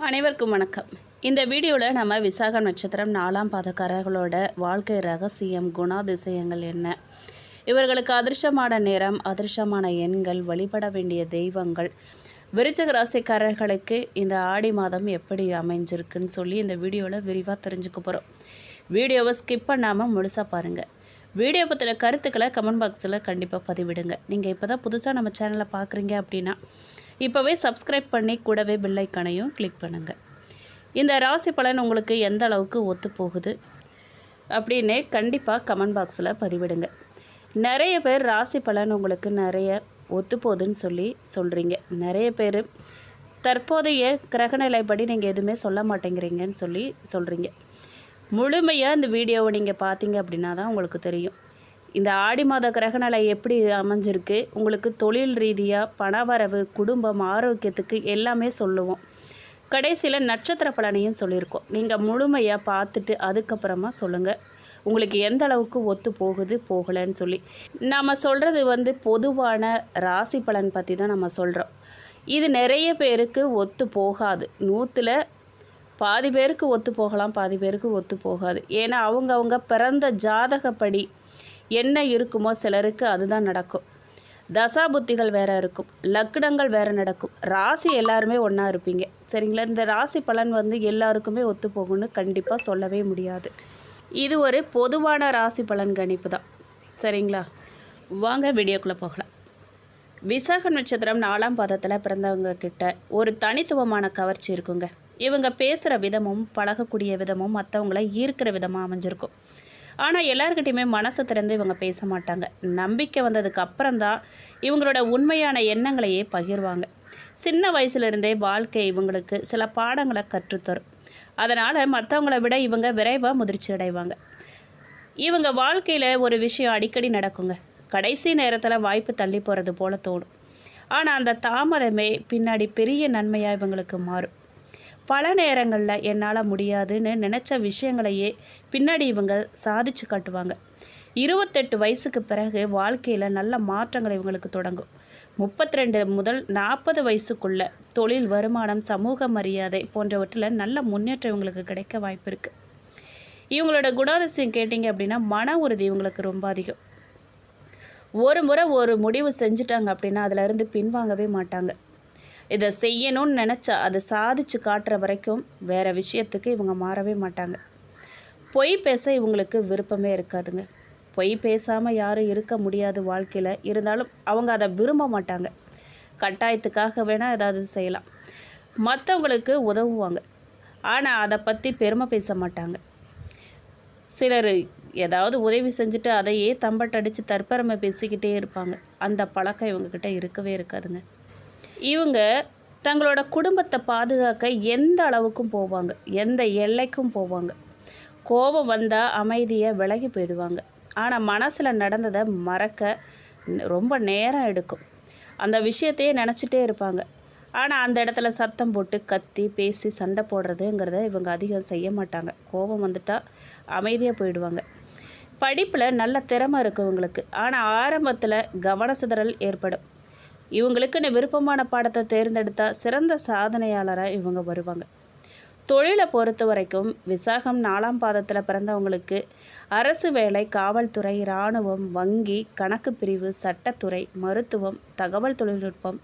அனைவருக்கும் வணக்கம். இந்த வீடியோவில் நம்ம விசாக நட்சத்திரம் 4ஆம் பாதக்காரர்களோட வாழ்க்கை ரகசியம், குணாதிசயங்கள் என்ன, இவர்களுக்கு அதிர்ஷ்டமான நேரம், அதிர்ஷ்டமான எண்கள், வழிபட வேண்டிய தெய்வங்கள், விருச்சிக ராசிக்காரர்களுக்கு இந்த ஆடி மாதம் எப்படி அமைஞ்சிருக்குன்னு சொல்லி இந்த வீடியோவில் விரிவாக தெரிஞ்சுக்க போகிறோம். வீடியோவை ஸ்கிப் பண்ணாமல் முழுசாக பாருங்கள். வீடியோ பற்றின கருத்துக்களை கமெண்ட் பாக்ஸில் கண்டிப்பாக பதிவிடுங்க. நீங்கள் இப்போ தான் புதுசாக நம்ம சேனலை பார்க்குறீங்க அப்படின்னா இப்போவே சப்ஸ்கிரைப் பண்ணி கூடவே பெல் ஐக்கானையும் கிளிக் பண்ணுங்கள். இந்த ராசி பலன் உங்களுக்கு எந்த அளவுக்கு ஒத்து போகுது அப்படின்னு கண்டிப்பாக கமெண்ட் பாக்ஸில் பதிவிடுங்க. நிறைய பேர் ராசி பலன் உங்களுக்கு நிறைய ஒத்து போகுதுன்னு சொல்லி சொல்கிறீங்க. நிறைய பேர் தற்போதைய கிரகநிலைப்படி நீங்கள் எதுவுமே சொல்ல மாட்டேங்கிறீங்கன்னு சொல்லி சொல்கிறீங்க. முழுமையாக இந்த வீடியோவை நீங்கள் பார்த்தீங்க அப்படின்னா தான் உங்களுக்கு தெரியும் இந்த ஆடி மாத கிரகநிலை எப்படி அமைஞ்சிருக்கு. உங்களுக்கு தொழில் ரீதியாக, பணவரவு, குடும்பம், ஆரோக்கியத்துக்கு எல்லாமே சொல்லுவோம். கடைசியில் நட்சத்திர பலனையும் சொல்லியிருக்கோம். நீங்கள் முழுமையாக பார்த்துட்டு அதுக்கப்புறமா சொல்லுங்கள் உங்களுக்கு எந்த அளவுக்கு ஒத்து போகுது போகலைன்னு சொல்லி. நம்ம சொல்கிறது பொதுவான ராசி பலன் பற்றி தான் நம்ம சொல்கிறோம். இது நிறைய பேருக்கு ஒத்து போகாது. 100ல் பாதி பேருக்கு ஒத்து போகலாம், பாதி பேருக்கு ஒத்து போகாது. ஏன்னா அவங்க பிறந்த ஜாதகப்படி என்ன இருக்குமோ சிலருக்கு அதுதான் நடக்கும். தசாபுத்திகள் வேறு இருக்கும், லக்னங்கள் வேறு நடக்கும். ராசி எல்லாருமே ஒன்றா இருப்பீங்க, சரிங்களா? இந்த ராசி பலன் எல்லாருக்குமே ஒத்து போகும்னு கண்டிப்பாக சொல்லவே முடியாது. இது ஒரு பொதுவான ராசி பலன் கணிப்பு தான், சரிங்களா? வாங்க வீடியோக்குள்ளே போகலாம். விசாக நட்சத்திரம் 4ஆம் பாதத்தில் பிறந்தவங்க கிட்ட ஒரு தனித்துவமான கவர்ச்சி இருக்குங்க. இவங்க பேசுகிற விதமும் பழகக்கூடிய விதமும் மற்றவங்கள ஈர்க்கிற விதமாக அமைஞ்சிருக்கும். ஆனால் எல்லாருக்கிட்டையுமே மனசை திறந்து இவங்க பேச மாட்டாங்க. நம்பிக்கை வந்ததுக்கு அப்புறம்தான் இவங்களோட உண்மையான எண்ணங்களையே பகிர்வாங்க. சின்ன வயசுலேருந்தே வாழ்க்கை இவங்களுக்கு சில பாடங்களை கற்றுத்தரும். அதனால் மற்றவங்கள விட இவங்க விரைவாக முதிர்ச்சி அடைவாங்க. இவங்க வாழ்க்கையில் ஒரு விஷயம் அடிக்கடி நடக்குங்க. கடைசி நேரத்தில் வாய்ப்பு தள்ளி போகிறது போல தோணும். ஆனால் அந்த தாமதமே பின்னாடி பெரிய நன்மையாக இவங்களுக்கு மாறும். பல நேரங்களில் என்னால் முடியாதுன்னு நினச்ச விஷயங்களையே பின்னாடி இவங்க சாதிச்சு காட்டுவாங்க. 28 வயசுக்கு பிறகு வாழ்க்கையில் நல்ல மாற்றங்கள் இவங்களுக்கு தொடங்கும். 32 முதல் 40 வயசுக்குள்ள தொழில், வருமானம், சமூக மரியாதை போன்றவற்றில் நல்ல முன்னேற்றம் இவங்களுக்கு கிடைக்க வாய்ப்பு இருக்குது. இவங்களோட குணாதிசயம் கேட்டிங்க அப்படின்னா மன உறுதி இவங்களுக்கு ரொம்ப அதிகம். ஒரு முறை ஒரு முடிவு செஞ்சுட்டாங்க அப்படின்னா அதிலிருந்து பின்வாங்கவே மாட்டாங்க. இதை செய்யணும்னு நினச்சா அதை சாதிச்சு காட்டுற வரைக்கும் வேறு விஷயத்துக்கு இவங்க மாறவே மாட்டாங்க. பொய் பேச இவங்களுக்கு விருப்பமே இருக்காதுங்க. பொய் பேசாமல் யாரும் இருக்க முடியாது வாழ்க்கையில். இருந்தாலும் அவங்க அதை விரும்ப மாட்டாங்க. கட்டாயத்துக்காக வேணால் ஏதாவது செய்யலாம், மற்றவங்களுக்கு உதவுவாங்க. ஆனால் அதை பற்றி பெருமை பேச மாட்டாங்க. சிலர் ஏதாவது உதவி செஞ்சுட்டு அதையே தம்பட்டடித்து தற்பெருமை பேசிக்கிட்டே இருப்பாங்க. அந்த பழக்கம் இவங்கக்கிட்ட இருக்கவே இருக்காதுங்க. இவங்க தங்களோட குடும்பத்தை பாதுகாக்க எந்த அளவுக்கும் போவாங்க, எந்த எல்லைக்கும் போவாங்க. கோபம் வந்தால் அமைதியை விலகி போயிடுவாங்க. ஆனால் மனசில் நடந்ததை மறக்க ரொம்ப நேரம் எடுக்கும். அந்த விஷயத்தையே நினச்சிட்டே இருப்பாங்க. ஆனால் அந்த இடத்துல சத்தம் போட்டு கத்தி பேசி சண்டை போடுறதுங்கிறத இவங்க அதிகம் செய்ய மாட்டாங்க. கோபம் வந்துட்டால் அமைதியாக போயிடுவாங்க. படிப்பில் நல்ல திறமை இருக்கும் இவங்களுக்கு. ஆனால் ஆரம்பத்தில் கவனச்சிதறல் ஏற்படும். இவங்களுக்குன்னு விருப்பமான பாடத்தை தேர்ந்தெடுத்தால் சிறந்த சாதனையாளராக இவங்க வருவாங்க. தொழிலை பொறுத்த வரைக்கும் விசாகம் 4ஆம் பாதத்தில் பிறந்தவங்களுக்கு அரசு வேலை, காவல்துறை, இராணுவம், வங்கி, கணக்கு பிரிவு, சட்டத்துறை, மருத்துவம், தகவல் தொழில்நுட்பம்,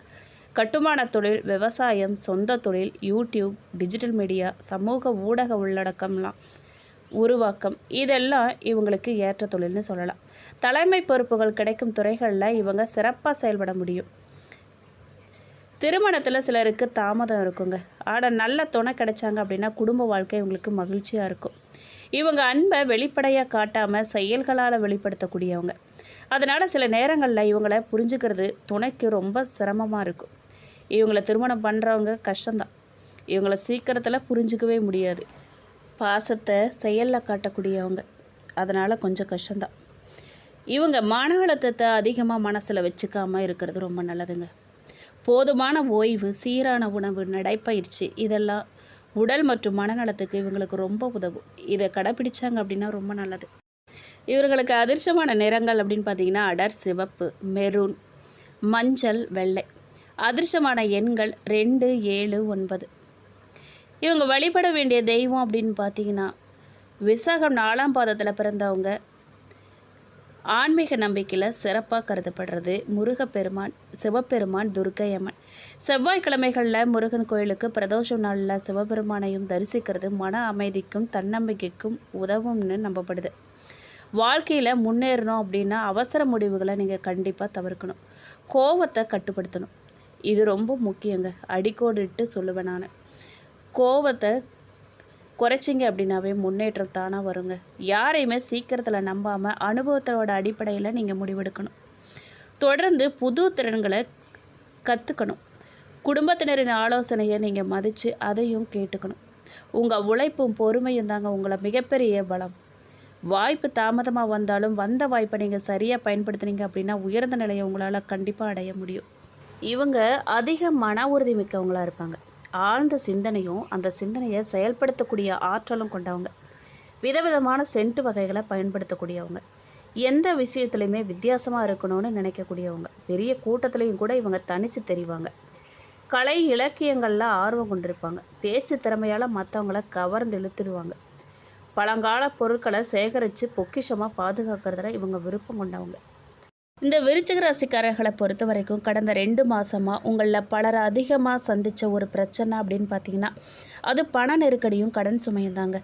கட்டுமான தொழில், விவசாயம், சொந்த தொழில், யூடியூப், டிஜிட்டல் மீடியா, சமூக ஊடக உள்ளடக்கம்லாம் உருவாக்கம், இதெல்லாம் இவங்களுக்கு ஏற்ற தொழில்னு சொல்லலாம். தலைமை பொறுப்புகள் கிடைக்கும் துறைகளில் இவங்க சிறப்பாக செயல்பட முடியும். திருமணத்தில் சிலருக்கு தாமதம் இருக்குங்க. ஆனால் நல்ல துணை கிடைச்சாங்க அப்படின்னா குடும்ப வாழ்க்கை இவங்களுக்கு மகிழ்ச்சியாக இருக்கும். இவங்க அன்பை வெளிப்படையாக காட்டாமல் செயல்களால் வெளிப்படுத்தக்கூடியவங்க. அதனால் சில நேரங்களில் இவங்களை புரிஞ்சுக்கிறது துணைக்கு ரொம்ப சிரமமாக இருக்கும். இவங்களை திருமணம் பண்ணுறவங்க கஷ்டம்தான். இவங்களை சீக்கிரத்தில் புரிஞ்சிக்கவே முடியாது. பாசத்தை செயலில் காட்டக்கூடியவங்க, அதனால் கொஞ்சம் கஷ்டம்தான். இவங்க மன அழுத்தத்தை அதிகமாக மனசில் வச்சுக்காமல் இருக்கிறது ரொம்ப நல்லதுங்க. போதுமான ஓய்வு, சீரான உணவு, நடைப்பயிற்சி இதெல்லாம் உடல் மற்றும் மனநலத்துக்கு இவங்களுக்கு ரொம்ப உதவும். இதை கடைப்பிடிச்சாங்க அப்படின்னா ரொம்ப நல்லது. இவர்களுக்கு அதிர்ஷ்டமான நிறங்கள் அப்படின்னு பார்த்தீங்கன்னா அடர் சிவப்பு, மெரூன், மஞ்சள், வெள்ளை. அதிர்ஷ்டமான எண்கள் 2, 7, 9. இவங்க வழிபட வேண்டிய தெய்வம் அப்படின்னு பார்த்தீங்கன்னா, விசாகம் 4ஆம் பாதத்தில் பிறந்தவங்க ஆன்மீக நம்பிக்கையில் சிறப்பாக கருதப்படுறது முருகப்பெருமான், சிவபெருமான், துர்க்கை அம்மன். செவ்வாய்க்கிழமைகளில் முருகன் கோயிலுக்கு பிரதோஷம் நாளில் சிவபெருமானையும் தரிசிக்கிறது மன அமைதிக்கும் தன்னம்பிக்கைக்கும் உதவும்னு நம்பப்படுது. வாழ்க்கையில் முன்னேறணும் அப்படின்னா அவசர முடிவுகளை நீங்கள் கண்டிப்பாக தவிர்க்கணும். கோவத்தை கட்டுப்படுத்தணும். இது ரொம்ப முக்கியங்க. அடிக்கோடிட்டு சொல்லுவேன் நான். கோவத்தை குறைச்சிங்க அப்படின்னாவே முன்னேற்றம் தானாக வருங்க. யாரையுமே சீக்கிரத்தில் நம்பாமல் அனுபவத்தோட அடிப்படையில் நீங்கள் முடிவெடுக்கணும். தொடர்ந்து புது திறன்களை கற்றுக்கணும். குடும்பத்தினரின் ஆலோசனையை நீங்கள் மதித்து அதையும் கேட்டுக்கணும். உங்கள் உழைப்பும் பொறுமையும் தாங்க உங்களை மிகப்பெரிய பலம். வாய்ப்பு தாமதமாக வந்தாலும் வந்த வாய்ப்பை நீங்கள் சரியாக பயன்படுத்துனீங்க அப்படின்னா உயர்ந்த நிலையை உங்களால் கண்டிப்பாக அடைய முடியும். இவங்க அதிக மன உறுதி மிக்கவங்களாக இருப்பாங்க. ஆழ்ந்த சிந்தனையும் அந்த சிந்தனையை செயல்படுத்தக்கூடிய ஆற்றலும் கொண்டவங்க. விதவிதமான சென்ட் வகைகளை பயன்படுத்தக்கூடியவங்க. எந்த விஷயத்துலையுமே வித்தியாசமாக இருக்கணும்னு நினைக்கக்கூடியவங்க. பெரிய கூட்டத்துலேயும் கூட இவங்க தனித்து தெரிவாங்க. கலை இலக்கியங்களில் ஆர்வம் கொண்டிருப்பாங்க. பேச்சு திறமையால் மற்றவங்கள கவர்ந்து இழுத்துடுவாங்க. பழங்கால பொருட்களை சேகரித்து பொக்கிஷமாக பாதுகாக்கிறதுல இவங்க விருப்பம் கொண்டவங்க. இந்த விருச்சிக ராசிக்காரர்களை பொறுத்த வரைக்கும் கடந்த 2 மாதமாக உங்களில் பலர் அதிகமாக சந்தித்த ஒரு பிரச்சனை அப்படின்னு பார்த்தீங்கன்னா, அது பண நெருக்கடியும் கடன் சுமையும் தாங்க.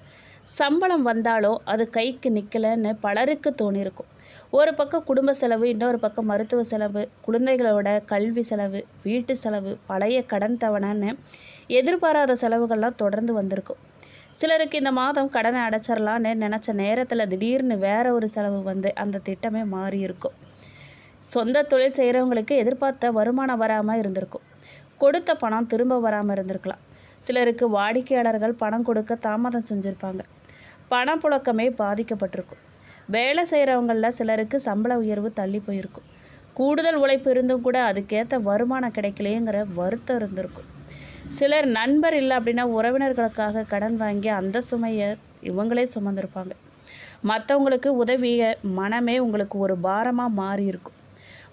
சம்பளம் வந்தாலும் அது கைக்கு நிற்கலைன்னு பலருக்கு தோணியிருக்கும். ஒரு பக்கம் குடும்ப செலவு, இன்னொரு பக்கம் மருத்துவ செலவு, குழந்தைகளோட கல்வி செலவு, வீட்டு செலவு, பழைய கடன் தவணைன்னு எதிர்பாராத செலவுகள்லாம் தொடர்ந்து வந்திருக்கும். சிலருக்கு இந்த மாதம் கடனை அடைச்சிடலான்னு நினச்ச நேரத்தில் திடீர்னு வேற ஒரு செலவு வந்து அந்த திட்டமே மாறி இருக்கும். சொந்த தொழில் செய்கிறவங்களுக்கு எதிர்பார்த்த வருமானம் வராமல் இருந்திருக்கும். கொடுத்த பணம் திரும்ப வராமல் இருந்திருக்கலாம். சிலருக்கு வாடிக்கையாளர்கள் பணம் கொடுக்க தாமதம் செஞ்சுருப்பாங்க. பணப்புழக்கமே பாதிக்கப்பட்டிருக்கும். வேலை செய்கிறவங்களில் சிலருக்கு சம்பள உயர்வு தள்ளி போயிருக்கும். கூடுதல் உழைப்பு இருந்தும் கூட அதுக்கேற்ற வருமானம் கிடைக்கலையேங்கிற வருத்தம் இருந்திருக்கும். சிலர் நண்பர் இல்லை அப்படின்னா உறவினர்களுக்காக கடன் வாங்கி அந்த சுமையை இவங்களே சுமந்திருப்பாங்க. மற்றவங்களுக்கு உதவிய மனமே உங்களுக்கு ஒரு பாரமாக மாறி இருக்கும்.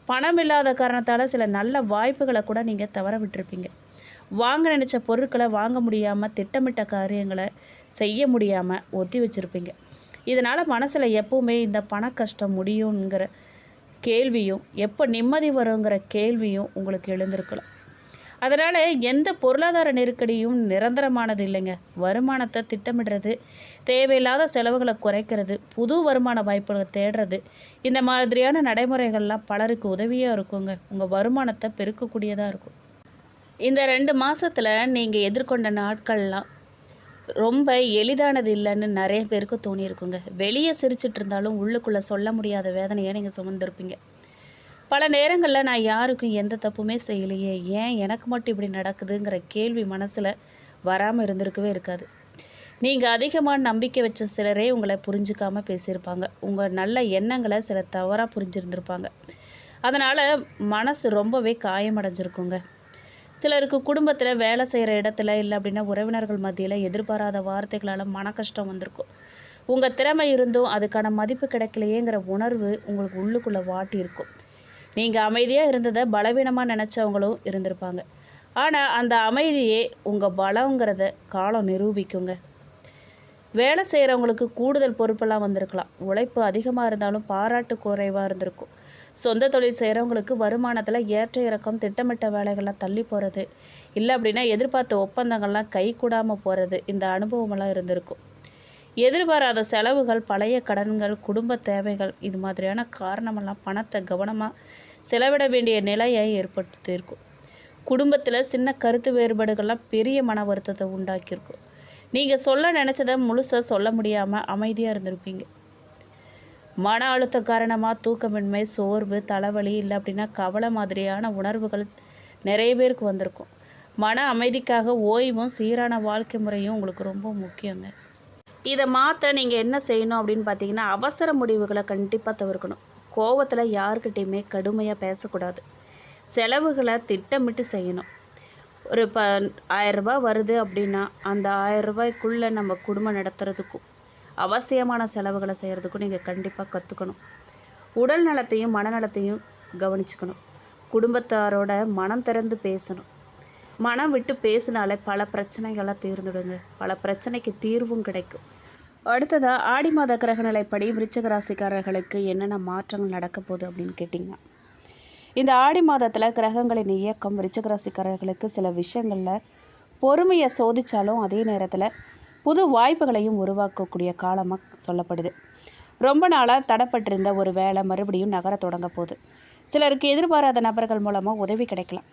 பணம் இல்லாத காரணத்தால் சில நல்ல வாய்ப்புகளை கூட நீங்கள் தவற விட்டுருப்பீங்க. வாங்க நினச்ச பொருட்களை வாங்க முடியாமல், திட்டமிட்ட காரியங்களை செய்ய முடியாமல் ஒத்தி வச்சுருப்பீங்க. இதனால் மனசில் எப்போவுமே இந்த பண கஷ்டம் முடியுங்கிற கேள்வியும், எப்போ நிம்மதி வருங்கிற கேள்வியும் உங்களுக்கு எழுந்திருக்கலாம். அதனால் எந்த பொருளாதார நெருக்கடியும் நிரந்தரமானது இல்லைங்க. வருமானத்தை திட்டமிடுறது, தேவையில்லாத செலவுகளை குறைக்கிறது, புது வருமான வாய்ப்புகளை தேடுறது, இந்த மாதிரியான நடைமுறைகள்லாம் பலருக்கு உதவியாக இருக்குங்க. உங்கள் வருமானத்தை பெருக்கக்கூடியதாக இருக்கும். இந்த 2 மாதத்தில் நீங்கள் எதிர்கொண்ட நாட்கள்லாம் ரொம்ப எளிதானது இல்லைன்னு நிறைய பேருக்கு தோணியிருக்குங்க. வெளியே சிரிச்சிட்டு இருந்தாலும் உள்ளுக்குள்ளே சொல்ல முடியாத வேதனையை நீங்கள் சுமந்திருப்பீங்க. பல நேரங்களில் நான் யாருக்கும் எந்த தப்புமே செய்யலையே, ஏன் எனக்கு மட்டும் இப்படி நடக்குதுங்கிற கேள்வி மனசில் வராமல் இருந்திருக்கவே இருக்காது. நீங்கள் அதிகமாக நம்பிக்கை வச்ச சிலரே உங்களை புரிஞ்சுக்காமல் பேசியிருப்பாங்க. உங்கள் நல்ல எண்ணங்களை சிலர் தவறாக புரிஞ்சிருந்திருப்பாங்க. அதனால் மனசு ரொம்பவே காயமடைஞ்சிருக்குங்க. சிலருக்கு குடும்பத்தில் வேலை செய்கிற இடத்துல இல்லை அப்படின்னா உறவினர்கள் மத்தியில் எதிர்பாராத வார்த்தைகளால் மன கஷ்டம் வந்திருக்கும். உங்கள் திறமை இருந்தும் அதுக்கான மதிப்பு கிடைக்கலையேங்கிற உணர்வு உங்களுக்கு உள்ளுக்குள்ளே வாட்டி இருக்கும். நீங்கள் அமைதியாக இருந்ததை பலவீனமாக நினச்சவங்களும் இருந்திருப்பாங்க. ஆனால் அந்த அமைதியே உங்கள் பலங்கிறத காலம் நிரூபிக்குங்க. வேலை செய்கிறவங்களுக்கு கூடுதல் பொறுப்பெல்லாம் வந்திருக்கலாம். உழைப்பு அதிகமாக இருந்தாலும் பாராட்டு குறைவாக இருந்திருக்கும். சொந்த தொழில் செய்கிறவங்களுக்கு வருமானத்தில் ஏற்ற இறக்கம், திட்டமிட்ட வேலைகள்லாம் தள்ளி போகிறது, இல்லை அப்படின்னா எதிர்பார்த்த ஒப்பந்தங்கள்லாம் கை கூடாமல் போகிறது, இந்த அனுபவமெல்லாம் இருந்திருக்கும். எதிர்பாராத செலவுகள், பழைய கடன்கள், குடும்ப தேவைகள், இது மாதிரியான காரணமெல்லாம் பணத்தை கவனமாக செலவிட வேண்டிய நிலையை ஏற்படுத்தியிருக்கும். குடும்பத்தில் சின்ன கருத்து வேறுபாடுகள்லாம் பெரிய மன வருத்தத்தை உண்டாக்கியிருக்கும். நீங்கள் சொல்ல நினச்சதை முழுசாக சொல்ல முடியாமல் அமைதியாக இருந்திருப்பீங்க. மன அழுத்தம் காரணமாக தூக்கமின்மை, சோர்வு, தலைவலி, இல்லை அப்படின்னா கவலை மாதிரியான உணர்வுகள் நிறைய பேருக்கு வந்திருக்கும். மன அமைதிக்காக ஓய்வும் சீரான வாழ்க்கை முறையும் உங்களுக்கு ரொம்ப முக்கியங்க. இதை மாற்ற நீங்கள் என்ன செய்யணும் அப்படின்னு பார்த்தீங்கன்னா, அவசர முடிவுகளை கண்டிப்பாக தவிர்க்கணும். கோவத்தில் யார்கிட்டையுமே கடுமையாக பேசக்கூடாது. செலவுகளை திட்டமிட்டு செய்யணும். ஒரு 1000 ரூபாய் வருது அப்படின்னா அந்த 1000 ரூபாய்க்குள்ளே நம்ம குடும்பம் நடத்துறதுக்கும் அவசியமான செலவுகளை செய்கிறதுக்கும் நீங்கள் கண்டிப்பாக கற்றுக்கணும். உடல் நலத்தையும் மனநலத்தையும் கவனிச்சுக்கணும். குடும்பத்தாரோட மனம் திறந்து பேசணும். மனம் விட்டு பேசினாலே பல பிரச்சனைகள்லாம் தீர்ந்துடுங்க. பல பிரச்சனைக்கு தீர்வும் கிடைக்கும். அடுத்ததாக ஆடி மாத கிரகநிலைப்படி விருச்சிக ராசிக்காரர்களுக்கு என்னென்ன மாற்றங்கள் நடக்க போகுது அப்படின்னு கேட்டிங்கன்னா, இந்த ஆடி மாதத்தில் கிரகங்களின் இயக்கம் விருச்சிக ராசிக்காரர்களுக்கு சில விஷயங்களில் பொறுமையை சோதித்தாலும் அதே நேரத்தில் புது வாய்ப்புகளையும் உருவாக்கக்கூடிய காலமாக சொல்லப்படுது. ரொம்ப நாளாக தடைப்பட்டிருந்த ஒரு வேலை மறுபடியும் நகர தொடங்க போகுது. சிலருக்கு எதிர்பாராத நபர்கள் மூலமாக உதவி கிடைக்கலாம்.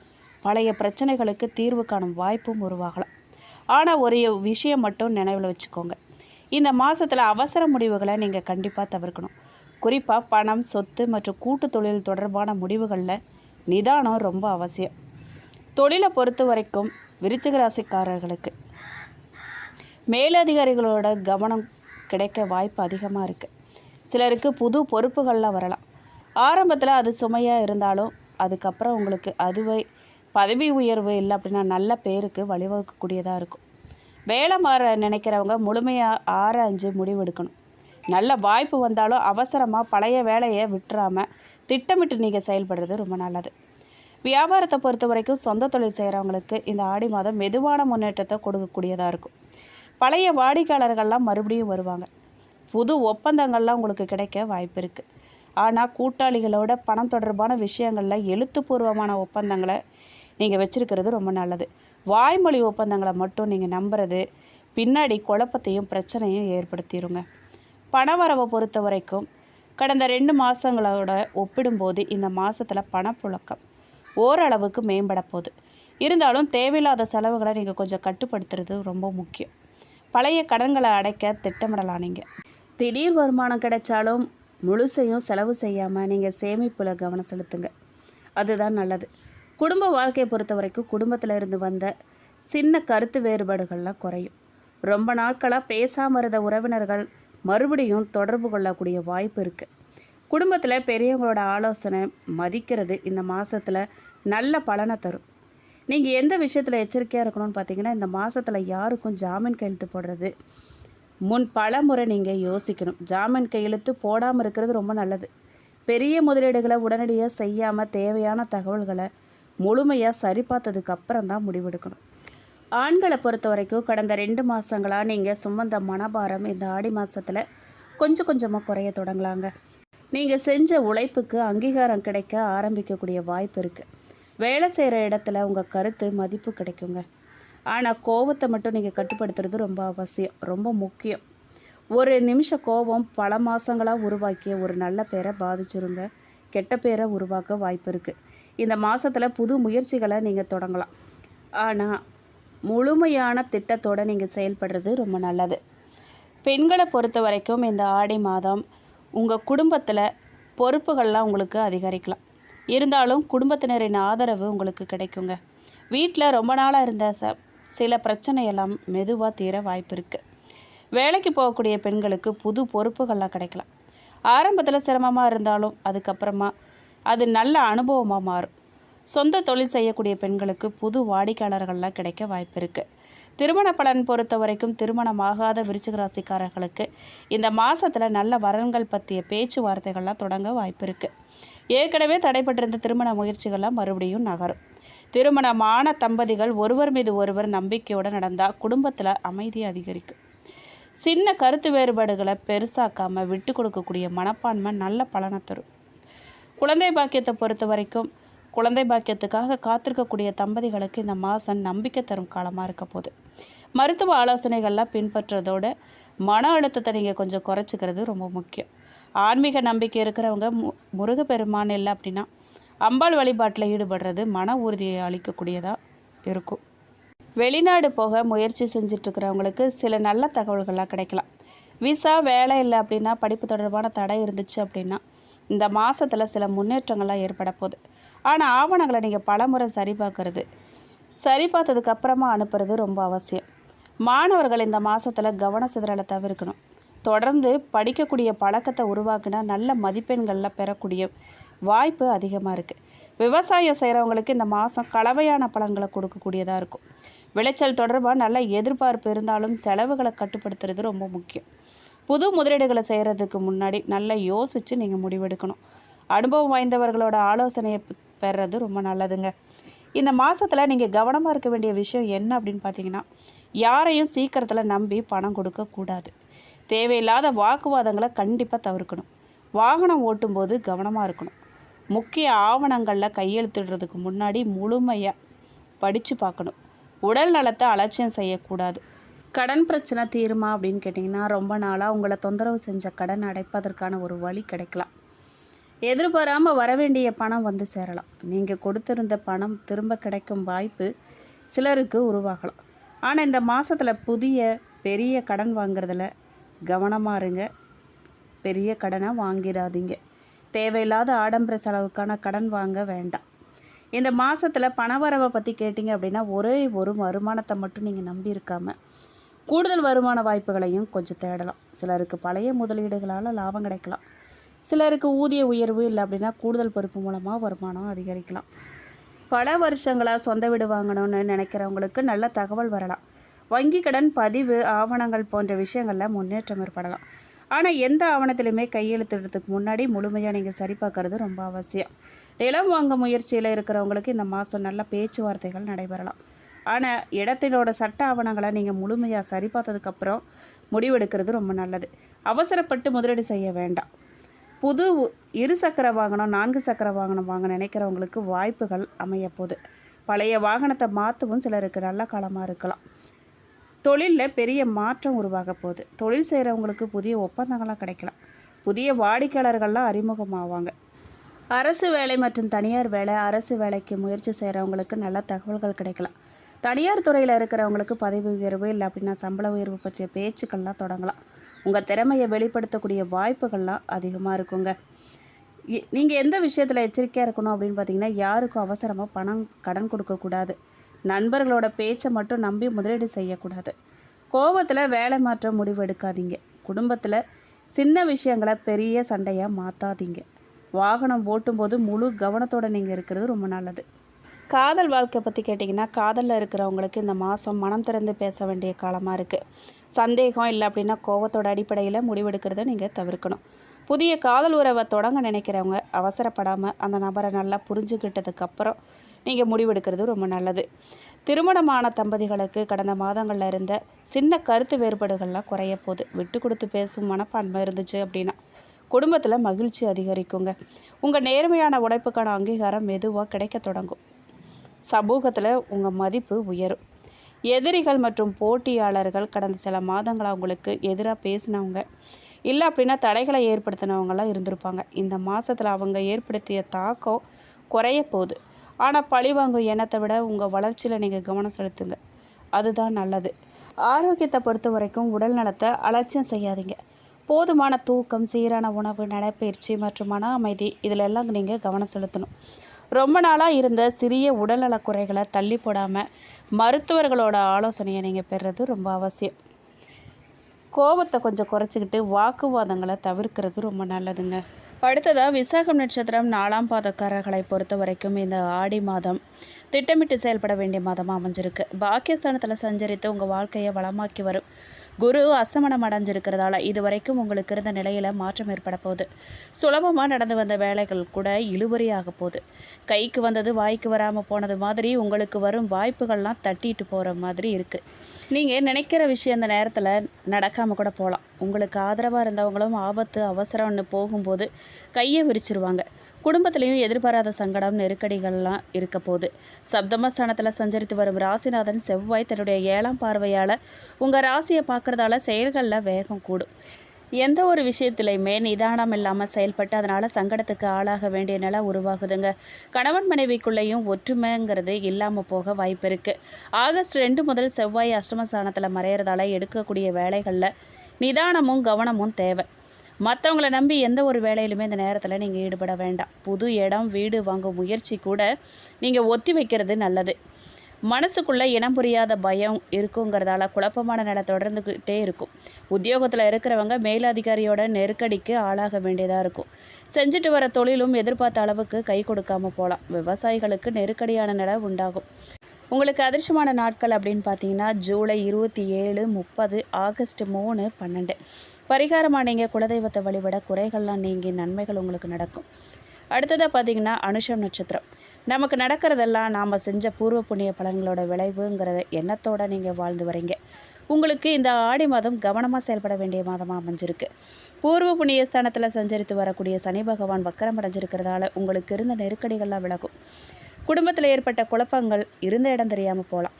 பழைய பிரச்சனைகளுக்கு தீர்வு காணும் வாய்ப்பும் உருவாகலாம். ஆனால் ஒரு விஷயம் மட்டும் நினைவில் வச்சுக்கோங்க, இந்த மாதத்தில் அவசர முடிவுகளை நீங்கள் கண்டிப்பாக தவிர்க்கணும். குறிப்பாக பணம், சொத்து மற்றும் கூட்டு தொழில் தொடர்பான முடிவுகளில் நிதானம் ரொம்ப அவசியம். தொழிலை பொறுத்த வரைக்கும் விருச்சிக ராசிக்காரர்களுக்கு மேலதிகாரிகளோட கவனம் கிடைக்க வாய்ப்பு அதிகமாக இருக்குது. சிலருக்கு புது பொறுப்புகள்லாம் வரலாம். ஆரம்பத்தில் அது சுமையாக இருந்தாலும் அதுக்கப்புறம் உங்களுக்கு அதுவே பதவி உயர்வு இல்லை அப்படின்னா நல்ல பேருக்கு வழிவகுக்கக்கூடியதாக இருக்கும். வேலை மாற நினைக்கிறவங்க முழுமையாக ஆராய்ஞ்சு முடிவெடுக்கணும். நல்ல வாய்ப்பு வந்தாலும் அவசரமாக பழைய வேலையை விட்டுறாமல் திட்டமிட்டு நீங்கள் செயல்படுறது ரொம்ப நல்லது. வியாபாரத்தை பொறுத்த வரைக்கும் சொந்த தொழில் செய்கிறவங்களுக்கு இந்த ஆடி மாதம் மெதுவான முன்னேற்றத்தை கொடுக்கக்கூடியதாக இருக்கும். பழைய வாடிக்கையாளர்கள்லாம் மறுபடியும் வருவாங்க. புது ஒப்பந்தங்கள்லாம் உங்களுக்கு கிடைக்க வாய்ப்பு இருக்குது. ஆனால் கூட்டாளிகளோட பணம் தொடர்பான விஷயங்களில் எழுத்துப்பூர்வமான ஒப்பந்தங்களை நீங்கள் வச்சுருக்கிறது ரொம்ப நல்லது. வாய்மொழி ஒப்பந்தங்களை மட்டும் நீங்கள் நம்புறது பின்னாடி குழப்பத்தையும் பிரச்சனையும் ஏற்படுத்திடுங்க. பணவரவை பொறுத்த வரைக்கும் கடந்த 2 மாதங்களோட ஒப்பிடும்போது இந்த மாதத்தில் பணப்புழக்கம் ஓரளவுக்கு மேம்பட போகுது. இருந்தாலும் தேவையில்லாத செலவுகளை நீங்கள் கொஞ்சம் கட்டுப்படுத்துறது ரொம்ப முக்கியம். பழைய கடன்களை அடைக்க திட்டமிடலாம். நீங்கள் திடீர் வருமானம் கிடைச்சாலும் முழுசையும் செலவு செய்யாமல் நீங்கள் சேமிப்பில் கவனம் செலுத்துங்க. அதுதான் நல்லது. குடும்ப வாழ்க்கையை பொறுத்த வரைக்கும் குடும்பத்தில் இருந்து வந்த சின்ன கருத்து வேறுபாடுகள்லாம் குறையும். ரொம்ப நாட்களாக பேசாமல் இருந்த உறவினர்கள் மறுபடியும் தொடர்பு கொள்ளக்கூடிய வாய்ப்பு இருக்குது. குடும்பத்தில் பெரியவங்களோட ஆலோசனை மதிக்கிறது இந்த மாதத்தில் நல்ல பலனை தரும். நீங்கள் எந்த விஷயத்தில் எச்சரிக்கையாக இருக்கணும்னு பார்த்தீங்கன்னா, இந்த மாதத்தில் யாருக்கும் ஜாமீன் கையெழுத்து போடுறது பல முறை நீங்கள் யோசிக்கணும். ஜாமீன் கையெழுத்து போடாமல் இருக்கிறது ரொம்ப நல்லது. பெரிய முதலீடுகளை உடனடியாக செய்யாமல் தேவையான தகவல்களை முழுமையாக சரி பார்த்ததுக்கு அப்புறம் தான் முடிவெடுக்கணும். ஆண்களை பொறுத்த வரைக்கும் கடந்த 2 மாதங்களாக நீங்கள் சுமந்த மனபாரம் இந்த ஆடி மாதத்தில் கொஞ்சம் கொஞ்சமாக குறைய தொடங்கலாங்க. நீங்கள் செஞ்ச உழைப்புக்கு அங்கீகாரம் கிடைக்க ஆரம்பிக்கக்கூடிய வாய்ப்பு இருக்குது. வேலை செய்கிற இடத்துல உங்கள் கருத்து மதிப்பு கிடைக்குங்க. ஆனால் கோபத்தை மட்டும் நீங்கள் கட்டுப்படுத்துறது ரொம்ப அவசியம், ரொம்ப முக்கியம். ஒரு நிமிஷம் கோபம் பல மாதங்களாக உருவாக்கிய ஒரு நல்ல பேரை பாதிச்சிருங்க, கெட்ட பேரை உருவாக்க வாய்ப்பு இருக்குது. இந்த மாதத்தில் புது முயற்சிகளை நீங்கள் தொடங்கலாம். ஆனால் முழுமையான திட்டத்தோடு நீங்கள் செயல்படுறது ரொம்ப நல்லது. பெண்களை பொறுத்த வரைக்கும் இந்த ஆடி மாதம் உங்கள் குடும்பத்தில் பொறுப்புகள்லாம் உங்களுக்கு அதிகரிக்கலாம். இருந்தாலும் குடும்பத்தினரின் ஆதரவு உங்களுக்கு கிடைக்குங்க. வீட்டில் ரொம்ப நாளாக இருந்த சில பிரச்சனையெல்லாம் மெதுவாக தீர வாய்ப்பு இருக்குது. வேலைக்கு போகக்கூடிய பெண்களுக்கு புது பொறுப்புகள்லாம் கிடைக்கலாம். ஆரம்பத்தில் சிரமமாக இருந்தாலும் அதுக்கப்புறமா அது நல்ல அனுபவமாக மாறும். சொந்த தொழில் செய்யக்கூடிய பெண்களுக்கு புது வாடிக்கையாளர்கள்லாம் கிடைக்க வாய்ப்பு இருக்குது. திருமண பலன் பொறுத்த வரைக்கும் திருமணமாகாத விருச்சிக ராசிக்காரர்களுக்கு இந்த மாதத்தில் நல்ல வரன்கள் பற்றிய பேச்சுவார்த்தைகள்லாம் தொடங்க வாய்ப்பு இருக்குது. ஏற்கனவே தடைப்பட்டிருந்த திருமண முயற்சிகள்லாம் மறுபடியும் நகரும். திருமணமான தம்பதிகள் ஒருவர் மீது ஒருவர் நம்பிக்கையோடு நடந்தால் குடும்பத்தில் அமைதி அதிகரிக்கும். சின்ன கருத்து வேறுபாடுகளை பெருசாக்காமல் விட்டு கொடுக்கக்கூடிய மனப்பான்மை நல்ல பலனை தரும். குழந்தை பாக்கியத்தை பொறுத்த வரைக்கும் குழந்தை பாக்கியத்துக்காக காத்திருக்கக்கூடிய தம்பதிகளுக்கு இந்த மாதம் நம்பிக்கை தரும் காலமாக இருக்க போகுது. மருத்துவ ஆலோசனைகள்லாம் பின்பற்றுறதோட மன அழுத்தத்தை நீங்கள் கொஞ்சம் குறைச்சிக்கிறது ரொம்ப முக்கியம். ஆன்மீக நம்பிக்கை இருக்கிறவங்க முருகப்பெருமான் இல்லை அப்படின்னா அம்பாள் வழிபாட்டில் ஈடுபடுறது மன உறுதியை அளிக்கக்கூடியதாக இருக்கும். வெளிநாடு போக முயற்சி செஞ்சிட்ருக்கிறவங்களுக்கு சில நல்ல தகவல்கள்லாம் கிடைக்கலாம். விசா வேலை இல்லை அப்படின்னா படிப்பு தொடர்பான தடை இருந்துச்சு அப்படின்னா இந்த மாதத்தில் சில முன்னேற்றங்கள்லாம் ஏற்பட போகுது. ஆனால் ஆவணங்களை நீங்கள் பலமுறை சரி பார்த்ததுக்கப்புறமா அனுப்புறது ரொம்ப அவசியம். மாணவர்கள் இந்த மாதத்தில் கவன சிதறலை தவிர்க்கணும். தொடர்ந்து படிக்கக்கூடிய பழக்கத்தை உருவாக்கினா நல்ல மதிப்பெண்களில் பெறக்கூடிய வாய்ப்பு அதிகமாக இருக்குது. விவசாயம் செய்கிறவங்களுக்கு இந்த மாதம் கலவையான பலன்களை கொடுக்கக்கூடியதாக இருக்கும். விளைச்சல் தொடர்பாக நல்ல எதிர்பார்ப்பு இருந்தாலும் செலவுகளை கட்டுப்படுத்துறது ரொம்ப முக்கியம். புது முதலீடுகளை செய்கிறதுக்கு முன்னாடி நல்லா யோசித்து நீங்கள் முடிவெடுக்கணும். அனுபவம் வாய்ந்தவர்களோட ஆலோசனையை பெறுறது ரொம்ப நல்லதுங்க. இந்த மாதத்தில் நீங்கள் கவனமாக இருக்க வேண்டிய விஷயம் என்ன அப்படின்னு பார்த்தீங்கன்னா, யாரையும் சீக்கிரத்தில் நம்பி பணம் கொடுக்கக்கூடாது. தேவையில்லாத வாக்குவாதங்களை கண்டிப்பாக தவிர்க்கணும். வாகனம் ஓட்டும்போது கவனமாக இருக்கணும். முக்கிய ஆவணங்களில் கையெழுத்திடுறதுக்கு முன்னாடி முழுமையாக படித்து பார்க்கணும். உடல் நலத்தை அலட்சியம் செய்யக்கூடாது. கடன் பிரச்சனை தீருமா அப்படின்னு கேட்டிங்கன்னா, ரொம்ப நாளாக உங்களை தொந்தரவு செஞ்ச கடன் அடைப்பதற்கான ஒரு வழி கிடைக்கலாம். எதிர்பாராமல் வரவேண்டிய பணம் வந்து சேரலாம். நீங்கள் கொடுத்திருந்த பணம் திரும்ப கிடைக்கும் வாய்ப்பு சிலருக்கு உருவாகலாம். ஆனால் இந்த மாதத்தில் புதிய பெரிய கடன் வாங்குறதுல கவனமாக இருங்க. பெரிய கடனை வாங்கிடாதீங்க. தேவையில்லாத ஆடம்பர செலவுக்கான கடன் வாங்க வேண்டாம். இந்த மாதத்தில் பணவரவை பற்றி கேட்டிங்க அப்படின்னா, ஒரே ஒரு வருமானத்தை மட்டும் நீங்கள் நம்பி இருக்காமல் கூடுதல் வருமான வாய்ப்புகளையும் கொஞ்சம் தேடலாம். சிலருக்கு பழைய முதலீடுகளால் லாபம் கிடைக்கலாம். சிலருக்கு ஊதிய உயர்வு இல்லை அப்படின்னா கூடுதல் பொறுப்பு மூலமாக வருமானம் அதிகரிக்கலாம். பல வருஷங்களாக சொந்த வீடு வாங்கணும்னு நினைக்கிறவங்களுக்கு நல்ல தகவல் வரலாம். வங்கி கடன் பதிவு ஆவணங்கள் போன்ற விஷயங்களில் முன்னேற்றம் ஏற்படலாம். ஆனால் எந்த ஆவணத்திலையுமே கையெழுத்திடுறதுக்கு முன்னாடி முழுமையாக நீங்கள் சரி பார்க்கறது ரொம்ப அவசியம். நிலம் வாங்க முயற்சியில் இருக்கிறவங்களுக்கு இந்த மாதம் நல்ல பேச்சுவார்த்தைகள் நடைபெறலாம். ஆனால் இடத்தினோட சட்ட ஆவணங்களை நீங்கள் முழுமையாக சரி பார்த்ததுக்கப்புறம் முடிவெடுக்கிறது ரொம்ப நல்லது. அவசரப்பட்டு முதலீடு செய்ய வேண்டாம். புது இருசக்கர வாகனம் 4 சக்கர வாகனம் வாங்க நினைக்கிறவங்களுக்கு வாய்ப்புகள் அமையப்போகுது. பழைய வாகனத்தை மாற்றவும் சிலருக்கு நல்ல காலமாக இருக்கலாம். தொழிலில் பெரிய மாற்றம் உருவாக போகுது. தொழில் செய்கிறவங்களுக்கு புதிய ஒப்பந்தங்கள்லாம் கிடைக்கலாம். புதிய வாடிக்கையாளர்கள்லாம் அறிமுகமாவாங்க. அரசு வேலை மற்றும் தனியார் வேலை, அரசு வேலைக்கு முயற்சி செய்கிறவங்களுக்கு நல்ல தகவல்கள் கிடைக்கலாம். தனியார் துறையில் இருக்கிறவங்களுக்கு பதவி உயர்வு இல்லை அப்படின்னா சம்பள உயர்வு பற்றிய பேச்சுக்கள்லாம் தொடங்கலாம். உங்கள் திறமையை வெளிப்படுத்தக்கூடிய வாய்ப்புகள்லாம் அதிகமாக இருக்குங்க. நீங்கள் எந்த விஷயத்தில் எச்சரிக்கையாக இருக்கணும் அப்படின்னு பார்த்தீங்கன்னா, யாருக்கும் அவசரமாக கடன் கொடுக்கக்கூடாது. நண்பர்களோட பேச்சை மட்டும் நம்பி முதலீடு செய்யக்கூடாது. கோபத்தில் வேலை மாற்ற முடிவு எடுக்காதீங்க. குடும்பத்தில் சின்ன விஷயங்களை பெரிய சண்டையாக மாற்றாதீங்க. வாகனம் ஓட்டும்போது முழு கவனத்தோடு நீங்கள் இருக்கிறது ரொம்ப நல்லது. காதல் வாழ்க்கை பற்றி கேட்டிங்கன்னா, காதலில் இருக்கிறவங்களுக்கு இந்த மாதம் மனம் திறந்து பேச வேண்டிய காலமாக இருக்குது. சந்தேகம் இல்லை அப்படின்னா கோபத்தோட அடிப்படையில் முடிவெடுக்கிறத நீங்கள் தவிர்க்கணும். புதிய காதல் உறவை தொடங்க நினைக்கிறவங்க அவசரப்படாமல் அந்த நபரை நல்லா புரிஞ்சுக்கிட்டதுக்கப்புறம் நீங்கள் முடிவெடுக்கிறது ரொம்ப நல்லது. திருமணமான தம்பதிகளுக்கு கடந்த மாதங்களில் இருந்த சின்ன கருத்து வேறுபாடுகள்லாம் குறைய போகுது. விட்டு கொடுத்து பேசும் மனப்பான்மை இருந்துச்சு அப்படின்னா குடும்பத்தில் மகிழ்ச்சி அதிகரிக்குங்க. உங்கள் நேர்மையான உழைப்புக்கான அங்கீகாரம் மெதுவாக கிடைக்க தொடங்கும். சமூகத்தில் உங்கள் மதிப்பு உயரும். எதிரிகள் மற்றும் போட்டியாளர்கள் கடந்த சில மாதங்களாக உங்களுக்கு எதிராக பேசினவங்க இல்லை அப்படின்னா தடைகளை ஏற்படுத்தினவங்களாம் இருந்திருப்பாங்க. இந்த மாதத்தில் அவங்க ஏற்படுத்திய தாக்கம் குறைய போகுது. ஆனால் பழிவாங்கும் எண்ணத்தை விட உங்கள் வளர்ச்சியில் நீங்கள் கவனம் செலுத்துங்க. அதுதான் நல்லது. ஆரோக்கியத்தை பொறுத்த வரைக்கும் உடல் நலத்தை அலட்சியம் செய்யாதீங்க. போதுமான தூக்கம், சீரான உணவு, நடைப்பயிற்சி மற்றும் மன அமைதி இதில் எல்லாம் நீங்கள் கவனம் செலுத்தணும். ரொம்ப நாளாக இருந்த சிறிய உடல்நல குறைகளை தள்ளி போடாமல் மருத்துவர்களோட ஆலோசனையை நீங்கள் பெறுறது ரொம்ப அவசியம். கோபத்தை கொஞ்சம் குறைச்சிக்கிட்டு வாக்குவாதங்களை தவிர்க்கிறது ரொம்ப நல்லதுங்க. அடுத்ததாக விசாகம் நட்சத்திரம் 4ஆம் பாதக்காரர்களை பொறுத்த வரைக்கும் இந்த ஆடி மாதம் திட்டமிட்டு செயல்பட வேண்டிய மாதமாக அமைஞ்சிருக்கு. பாக்கியஸ்தானத்தில் சஞ்சரித்து உங்கள் வாழ்க்கையை வளமாக்கி வரும் குரு அஸ்தமனம் அடைஞ்சிருக்கிறதால இது வரைக்கும் உங்களுக்கு இருந்த நிலையில் மாற்றம் ஏற்பட போகுது. சுலபமாக நடந்து வந்த வேலைகள் கூட இழுபறியாக போகுது. கைக்கு வந்தது வாய்க்கு வராமல் போனது மாதிரி உங்களுக்கு வரும் வாய்ப்புகள்லாம் தட்டிட்டு போகிற மாதிரி இருக்குது. நீங்கள் நினைக்கிற விஷயம் அந்த நேரத்தில் நடக்காமல் கூட போகலாம். உங்களுக்கு ஆதரவாக இருந்தவங்களும் ஆபத்து அவசரம்னு போகும்போது கையை விரிச்சிருவாங்க. குடும்பத்திலையும் எதிர்பாராத சங்கடம் நெருக்கடிகள்லாம் இருக்க போகுது. சப்தமஸ்தானத்தில் சஞ்சரித்து வரும் ராசிநாதன் செவ்வாய் தன்னுடைய 7ஆம் பார்வையால் உங்கள் ராசியை பார்க்குறதால செயல்களில் வேகம் கூடும். எந்த ஒரு விஷயத்துலையுமே நிதானம் இல்லாமல் செயல்பட்டு அதனால் சங்கடத்துக்கு ஆளாக வேண்டிய நிலை உருவாகுதுங்க. கணவன் மனைவிக்குள்ளேயும் ஒற்றுமைங்கிறது இல்லாமல் போக வாய்ப்பு இருக்குது. ஆகஸ்ட் 2 முதல் செவ்வாய் அஷ்டமஸ்தானத்தில் மறையிறதால எடுக்கக்கூடிய வேலைகளில் நிதானமும் கவனமும் தேவை. மற்றவங்களை நம்பி எந்த ஒரு வேலையிலுமே இந்த நேரத்தில் நீங்கள் ஈடுபட வேண்டாம். புது இடம், வீடு வாங்கும் முயற்சி கூட நீங்கள் ஒத்தி வைக்கிறது நல்லது. மனசுக்குள்ளே இனம் புரியாத பயம் இருக்குங்கிறதால குழப்பமான நிலை தொடர்ந்துக்கிட்டே இருக்கும். உத்தியோகத்தில் இருக்கிறவங்க மேலதிகாரியோட நெருக்கடிக்கு ஆளாக வேண்டியதாக இருக்கும். செஞ்சுட்டு வர தொழிலும் எதிர்பார்த்த அளவுக்கு கை கொடுக்காமல் போகலாம். விவசாயிகளுக்கு நெருக்கடியான நிலை உண்டாகும். உங்களுக்கு அதிர்ஷ்டமான நாட்கள் அப்படின்னு பார்த்தீங்கன்னா ஜூலை 27, 30, ஆகஸ்ட் 3, 12. பரிகாரமாக நீங்கள் குலதெய்வத்தை வழிபட குறைகள்லாம் நீங்கி நன்மைகள் உங்களுக்கு நடக்கும். அடுத்ததாக பார்த்தீங்கன்னா அனுஷம் நட்சத்திரம். நமக்கு நடக்கிறதெல்லாம் நாம் செஞ்ச பூர்வ புண்ணிய பலன்களோட விளைவுங்கிறத எண்ணத்தோடு நீங்கள் வாழ்ந்து வரீங்க. உங்களுக்கு இந்த ஆடி மாதம் கவனமாக செயல்பட வேண்டிய மாதமாக அமைஞ்சிருக்கு. பூர்வ புண்ணிய ஸ்தானத்தில் சஞ்சரித்து வரக்கூடிய சனி பகவான் வக்கரம் அடைஞ்சிருக்கிறதால உங்களுக்கு இருந்த நெருக்கடிகள்லாம் விலகும். குடும்பத்தில் ஏற்பட்ட குழப்பங்கள் இருந்த இடம் தெரியாமல் போகலாம்.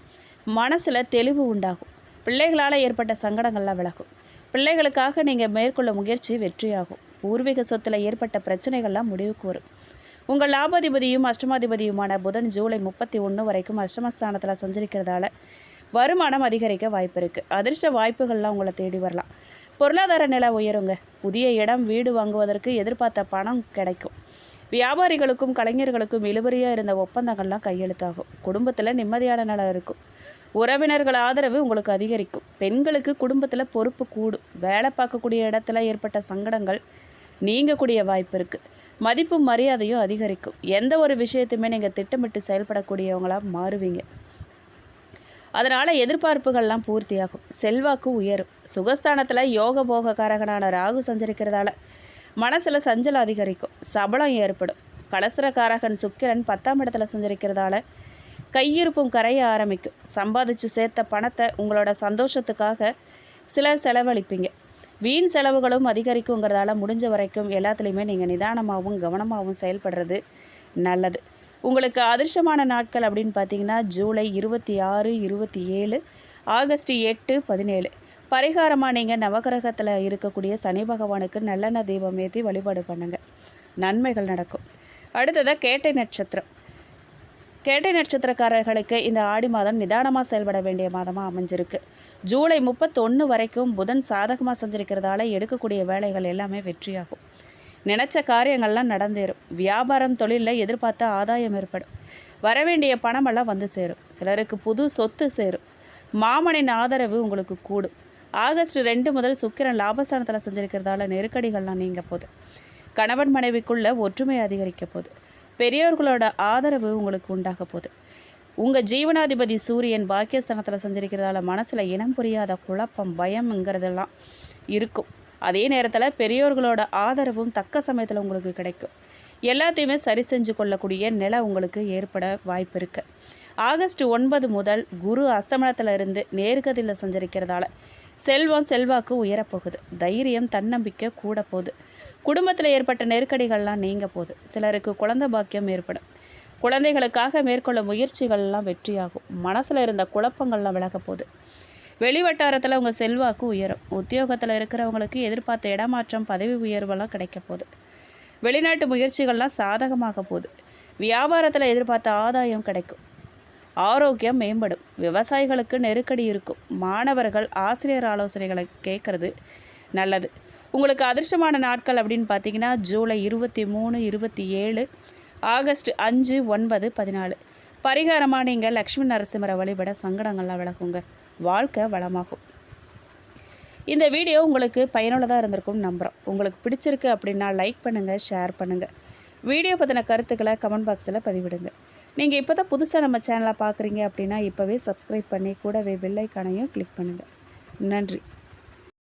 மனசில் தெளிவு உண்டாகும். பிள்ளைகளால் ஏற்பட்ட சங்கடங்கள்லாம் விலகும். பிள்ளைகளுக்காக நீங்கள் மேற்கொள்ள முயற்சி வெற்றியாகும். பூர்வீக சொத்தில் ஏற்பட்ட பிரச்சனைகள்லாம் முடிவுக்கு வரும். உங்கள் லாபாதிபதியும் அஷ்டமாதிபதியுமான புதன் ஜூலை 31 வரைக்கும் அஷ்டமஸ்தானத்தில் சஞ்சரிக்கிறதால வருமானம் அதிகரிக்க வாய்ப்பு இருக்குது. அதிர்ஷ்ட வாய்ப்புகள்லாம் உங்களை தேடி வரலாம். பொருளாதார நிலை உயருங்க. புதிய இடம் வீடு வாங்குவதற்கு எதிர்பார்த்த பணம் கிடைக்கும். வியாபாரிகளுக்கும் கலைஞர்களுக்கும் இழுபறியாக இருந்த ஒப்பந்தங்கள்லாம் கையெழுத்தாகும். குடும்பத்தில் நிம்மதியான நிலை இருக்கும். உறவினர்கள் ஆதரவு உங்களுக்கு அதிகரிக்கும். பெண்களுக்கு குடும்பத்தில் பொறுப்பு கூடும். வேலை பார்க்கக்கூடிய இடத்துல ஏற்பட்ட சங்கடங்கள் நீங்கக்கூடிய வாய்ப்பு இருக்குது. மதிப்பும் மரியாதையும் அதிகரிக்கும். எந்த ஒரு விஷயத்தையுமே நீங்கள் திட்டமிட்டு செயல்படக்கூடியவங்களாக மாறுவீங்க. அதனால் எதிர்பார்ப்புகள்லாம் பூர்த்தியாகும். செல்வாக்கு உயரும். சுகஸ்தானத்தில் யோக போகக்காரகனான ராகு சஞ்சரிக்கிறதால மனசில் சஞ்சலம் அதிகரிக்கும். சபலம் ஏற்படும். கலசரக்காரகன் சுக்கிரன் 10ஆம் இடத்துல சஞ்சரிக்கிறதால கையிருப்பும் கரைய ஆரம்பிக்கும். சம்பாதிச்சு சேர்த்த பணத்தை உங்களோட சந்தோஷத்துக்காக சிலர் செலவழிப்பீங்க. வீண் செலவுகளும் அதிகரிக்குங்கிறதால முடிஞ்ச வரைக்கும் எல்லாத்துலேயுமே நீங்கள் நிதானமாகவும் கவனமாகவும் செயல்படுறது நல்லது. உங்களுக்கு அதிர்ஷ்டமான நாட்கள் அப்படின்னு பார்த்தீங்கன்னா ஜூலை 26, 27, ஆகஸ்ட் 8, 17. பரிகாரமாக நீங்கள் நவகிரகத்தில் இருக்கக்கூடிய சனி பகவானுக்கு நல்லெண்ணெய் தீபம் ஏற்றி வழிபாடு பண்ணுங்கள். நன்மைகள் நடக்கும். அடுத்ததாக கேட்டை நட்சத்திரம். கேட்டை நட்சத்திரக்காரர்களுக்கு இந்த ஆடி மாதம் நிதானமாக செயல்பட வேண்டிய மாதமாக அமைஞ்சிருக்கு. ஜூலை 31 வரைக்கும் புதன் சாதகமாக செஞ்சிருக்கிறதால எடுக்கக்கூடிய வேலைகள் எல்லாமே வெற்றியாகும். நினச்ச காரியங்கள்லாம் நடந்தேறும். வியாபாரம் தொழிலில் எதிர்பார்த்த ஆதாயம் ஏற்படும். வரவேண்டிய பணமெல்லாம் வந்து சேரும். சிலருக்கு புது சொத்து சேரும். மாமனின் ஆதரவு உங்களுக்கு கூடும். ஆகஸ்ட் 2 முதல் சுக்கிரன் லாபஸ்தானத்தில் செஞ்சிருக்கிறதால நெருக்கடிகள்லாம் நீங்க போகுது. கணவன் மனைவிக்குள்ள ஒற்றுமை அதிகரிக்க போகுது. பெரியோர்களோட ஆதரவு உங்களுக்கு உண்டாக போகுது. உங்கள் ஜீவனாதிபதி சூரியன் பாக்கியஸ்தானத்தில் செஞ்சிருக்கிறதால மனசில் இனம் புரியாத குழப்பம் பயம்ங்கிறதெல்லாம் இருக்கும். அதே நேரத்தில் பெரியோர்களோட ஆதரவும் தக்க சமயத்தில் உங்களுக்கு கிடைக்கும். எல்லாத்தையுமே சரி செஞ்சு கொள்ளக்கூடிய நிலை உங்களுக்கு ஏற்பட வாய்ப்பு இருக்குது. ஆகஸ்ட் 9 முதல் குரு அஸ்தமனத்தில் இருந்து நேர்கதியில் சஞ்சரிக்கிறதால செல்வம் செல்வாக்கு உயரப்போகுது. தைரியம் தன்னம்பிக்கை கூட போகுது. குடும்பத்தில் ஏற்பட்ட நெருக்கடிகள்லாம் நீங்க போகுது. சிலருக்கு குழந்தை பாக்கியம் ஏற்படும். குழந்தைகளுக்காக மேற்கொள்ள முயற்சிகள்லாம் வெற்றியாகும். மனசில் இருந்த குழப்பங்கள்லாம் விலக போகுது. வெளிவட்டாரத்தில் உங்கள் செல்வாக்கு உயரும். உத்தியோகத்தில் இருக்கிறவங்களுக்கு எதிர்பார்த்த இடமாற்றம் பதவி உயர்வெல்லாம் கிடைக்க போகுது. வெளிநாட்டு முயற்சிகள்லாம் சாதகமாக போகுது. வியாபாரத்தில் எதிர்பார்த்த ஆதாயம் கிடைக்கும். ஆரோக்கியம் மேம்படும். விவசாயிகளுக்கு நெருக்கடி இருக்கும். மாணவர்கள் ஆசிரியர் ஆலோசனைகளை கேட்குறது நல்லது. உங்களுக்கு அதிர்ஷ்டமான நாட்கள் அப்படின்னு பார்த்தீங்கன்னா ஜூலை 23, 27, ஆகஸ்ட் 5, 9, 14. பரிகாரமாக நீங்கள் லக்ஷ்மி நரசிம்மரை வழிபட சங்கடங்கள்லாம் விலகுங்க. வாழ்க்கை வளமாகும். இந்த வீடியோ உங்களுக்கு பயனுள்ளதாக இருந்திருக்கும்னு நம்புகிறோம். உங்களுக்கு பிடிச்சிருக்கு அப்படின்னா லைக் பண்ணுங்கள், ஷேர் பண்ணுங்கள். வீடியோ பற்றின கருத்துக்களை கமெண்ட் பாக்ஸில் பதிவிடுங்க. நீங்கள் இப்போ தான் புதுசாக நம்ம சேனலை பார்க்குறீங்க அப்படின்னா இப்போவே சப்ஸ்கிரைப் பண்ணி கூடவே பெல் ஐகானையும் கிளிக் பண்ணுங்கள். நன்றி.